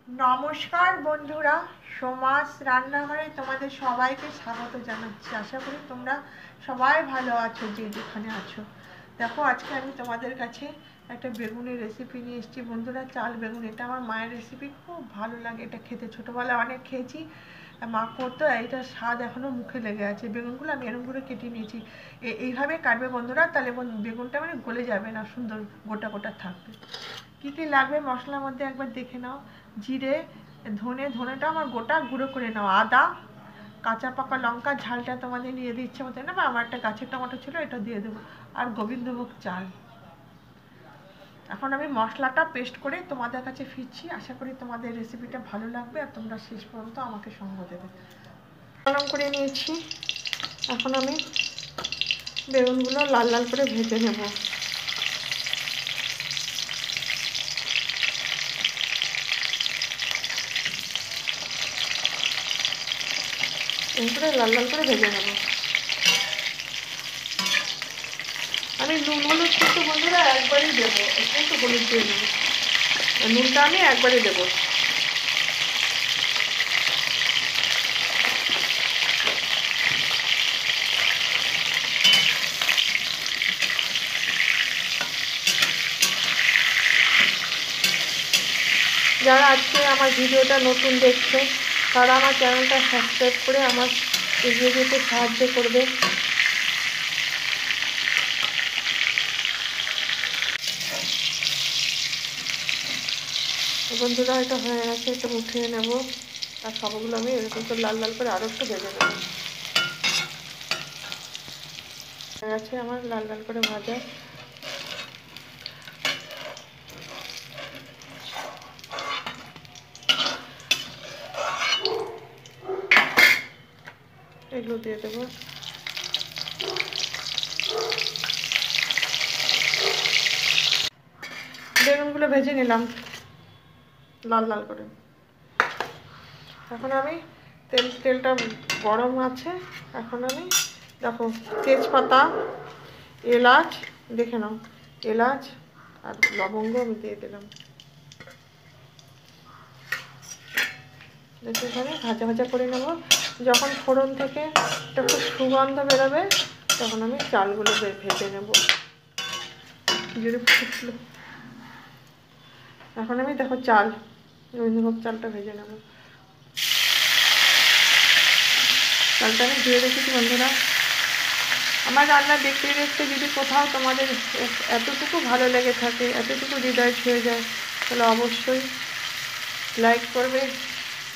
নমস্কার বন্ধুরা, সোমাস রান্নাঘরে তোমাদের সবাইকে স্বাগত জানাচ্ছি। আশা করি তোমরা সবাই ভালো আছো, যে যেখানে আছো। দেখো, আজকে আমি তোমাদের কাছে একটা বেগুনের রেসিপি নিয়ে এসেছি বন্ধুরা। চাল বেগুন, এটা আমার মায়ের রেসিপি, খুব ভালো লাগে এটা খেতে। ছোটোবেলায় অনেক খেয়েছি, মা করতো, এইটার স্বাদ এখনও মুখে লেগে আছে। বেগুনগুলো আমি এরকম করে কেটে নিয়েছি। এইভাবে কাটবে বন্ধুরা, তাহলে বেগুনটা মানে গলে যাবে না, সুন্দর গোটা গোটা থাকবে। কী কী লাগবে মশলার মধ্যে একবার দেখে নাও। জিরে, ধনেটা আমার গোটা গুঁড়ো করে নাও, আদা, কাঁচা পাকা লঙ্কা, ঝালটা তোমাদের নিয়ে দিচ্ছে মতো না, বা আমার একটা গাছের টমেটো ছিল, এটা দিয়ে দেবো, আর গোবিন্দভোগ চাল। এখন আমি মশলাটা পেস্ট করে তোমাদের কাছে ফিরছি। আশা করি তোমাদের রেসিপিটা ভালো লাগবে আর তোমরা শেষ পর্যন্ত আমাকে সঙ্গ দেবে। গরম করে নিয়েছি, এখন আমি বেগুনগুলো লাল লাল করে ভেজে নেব। এরপরে লাল লাল করে ভেজে নেব। আমি নুন হলুদ কিন্তু বন্ধুরা একবারই দেবো, একটু হলুদ দিয়ে নেবো, নুনটা আমি একবারই দেবো। যারা আজকে আমার ভিডিওটা নতুন দেখছে, তারা আমার চ্যানেলটা সাবস্ক্রাইব করে আমার এগিয়ে যেতে সাহায্য করবে। বন্ধুরা, এটা হয়ে গেছে, এটা উঠিয়ে নেব। আর সবগুলো আমি এরকম করে লাল লাল করে আরও একটু ভেজে নেব। হয়ে গেছে আমার লাল লাল করে ভাজা। এগুলো দিয়ে দেবো। বেগুনগুলো ভেজে নিলাম লাল লাল করে। এখন আমি তেলটা গরম আছে। এখন আমি দেখো, তেজপাতা, এলাচ, দেখে নাও, এলাচ আর লবঙ্গ আমি দিয়ে দিলাম। দেখে এখানে ভাজা ভাজা করে নেব। যখন ফোড়ন থেকে একটা খুব সুগন্ধ বেরোবে, তখন আমি চালগুলো ভেজে নেব। জিরে ফুটলো, এখন আমি দেখো গোবিন্দভোগ চালটা ভেজে নেব। চালটা আমি ধুয়ে রেখেছি বন্ধুরা। আমার রান্না দেখতে দেখতে যদি কোথাও তোমাদের এতটুকু ভালো লেগে থাকে, এতটুকু হৃদয় ছুঁয়ে যায়, তাহলে অবশ্যই লাইক করবে,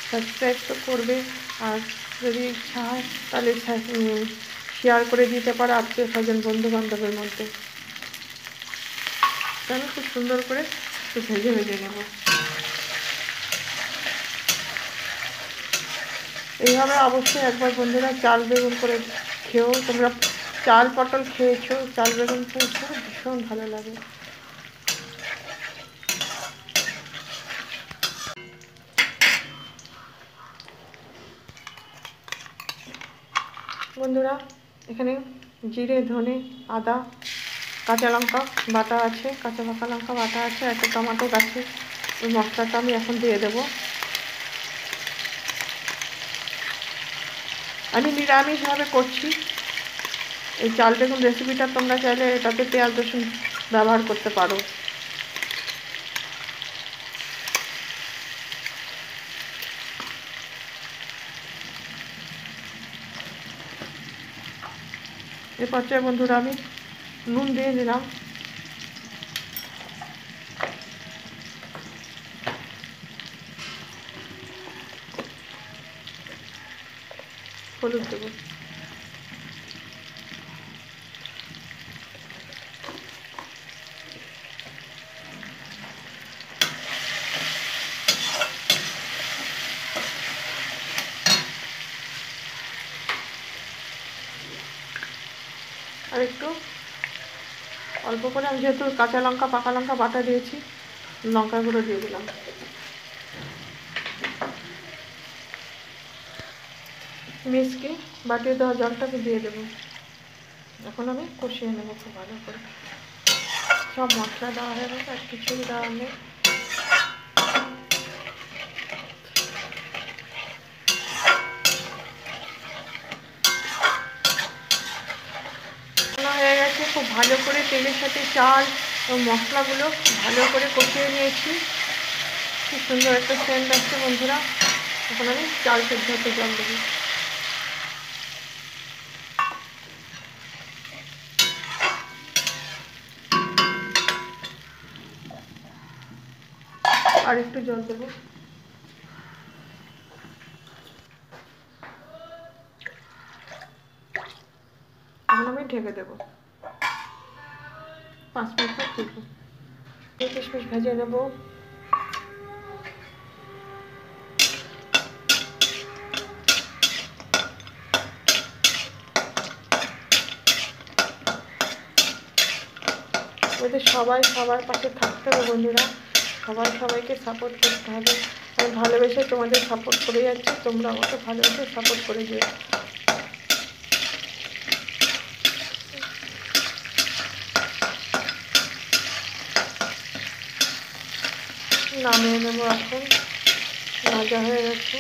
সাবস্ক্রাইব তো করবে, আর যদি ইচ্ছা হয় তাহলে শেয়ার করে দিতে পারো আত্মীয় স্বজন বন্ধু বান্ধবের মধ্যে। আমি খুব সুন্দর করে একটু ভেজে ভেজে নেব। এইভাবে অবশ্যই একবার বন্ধুরা চাল বেগুন করে খেয়েও। তোমরা চাল পটল খেয়েছো, চাল বেগুন খেয়েছো, ভীষণ ভালো লাগে বন্ধুরা। এখানে জিরে, ধনে, আদা, কাঁচা লঙ্কা বাটা আছে, কাঁচা পাকা লঙ্কা বাটা আছে, একটা টমেটো গাছে। ওই মশলাটা আমি এখন দিয়ে দেবো। আমি নিরামিষভাবে করছি এই চাল বেগুন রেসিপিটা। তোমরা চাইলে এটাতে পেঁয়াজ রসুন ব্যবহার করতে পারো। এ পর্যায়ে বন্ধুরা আমি নুন দিয়ে দিলাম, হলুদ দেবো, আর একটু অল্প করে আমি যেহেতু কাঁচা লঙ্কা পাকা লঙ্কা বাটা দিয়েছি, লঙ্কাগুলো দিয়ে দিলাম। মিষ্টি বাটিয়ে দেওয়া জলটাকে দিয়ে দেবো। এখন আমি কষিয়ে নেবো খুব ভালো করে। সব মশলা দেওয়া হয়ে গেছে, আর কিছুই দেওয়া নেই। ভালো করে তেলের সাথে চাল ও মশলাগুলো ভালো করে কষিয়ে নিয়েছি। খুব সুন্দর একটা সেন্ট আসছে বন্ধুরা। এখন আমি চাল সেদ্ধ হতে জল দেবো। আর একটু জল দেবো। এখন আমি ঢেকে দেবো, 5 মিনিট পর দেখবো। কিশমিশ ভেজে নেবো। ওদের সবাই সবার পাশে থাকতে হবে বন্ধুরা, সবাই সবাইকে সাপোর্ট করতে হবে। আমি ভালোবেসে তোমাদের সাপোর্ট করে যাচ্ছি, তোমরা আমাকে ভালোবেসে সাপোর্ট করে দিও। নামিয়ে নেবো এখন, ভাজা হয়ে গেছে।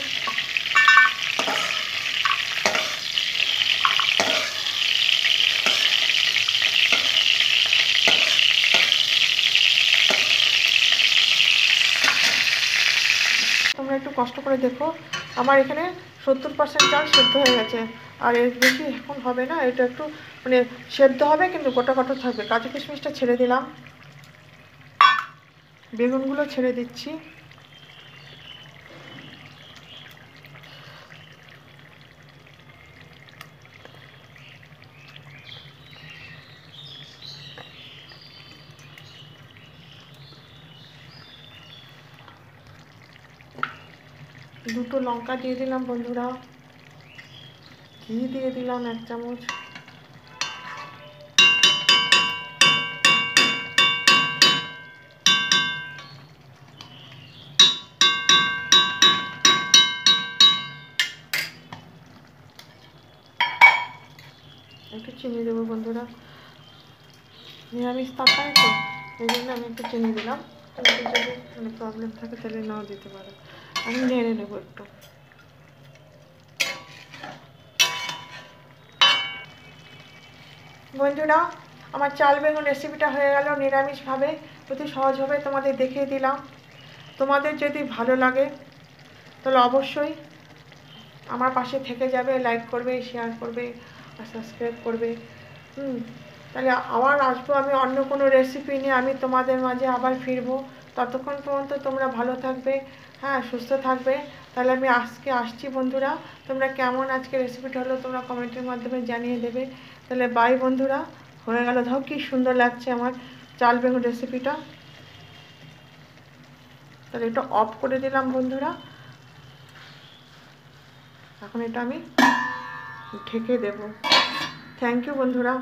তোমরা একটু কষ্ট করে দেখো, আমার এখানে 70% চাল সেদ্ধ হয়ে গেছে। আর এর বেশি এখন হবে না, এটা একটু মানে সেদ্ধ হবে কিন্তু গোটা গোটা থাকবে। কাজু কিশমিশটা ছেড়ে দিলাম, বেগুনগুলো ছেড়ে দিচ্ছি। দুটো লঙ্কা দিয়ে দিলাম বন্ধুরা, ঘি দিয়ে দিলাম 1 চামচ। একটু চিনি দেবো বন্ধুরা, নিরামিষ তরকারি তো এই জন্য আমি একটু চিনি দিলাম। তোমাদের যদি মানে প্রবলেম থাকে তাহলে নাও দিতে পারো। আমি নেড়ে নেবো একটু। বন্ধুরা আমার চাল বেগুন রেসিপিটা হয়ে গেল নিরামিষভাবে, অতি সহজভাবে তোমাদের দেখিয়ে দিলাম। তোমাদের যদি ভালো লাগে তাহলে অবশ্যই আমার পাশে থেকে যাবে, লাইক করবে, শেয়ার করবে আর সাবস্ক্রাইব করবে। তাহলে আবার আসবো আমি অন্য কোনো রেসিপি নিয়ে, আমি তোমাদের মাঝে আবার ফিরবো। ততক্ষণ পর্যন্ত তোমরা ভালো থাকবে, হ্যাঁ সুস্থ থাকবে। তাহলে আমি আজকে আসছি বন্ধুরা, তোমরা কেমন আজকে রেসিপিটা হলো তোমরা কমেন্টের মাধ্যমে জানিয়ে দেবে। তাহলে বাই বন্ধুরা, হয়ে গেল। দেখো কি সুন্দর লাগছে আমার চাল বেগুন রেসিপিটা। তাহলে এটা অফ করে দিলাম বন্ধুরা, এখন এটা আমি ঢেকে দেব। থ্যাংক ইউ বন্ধুরা।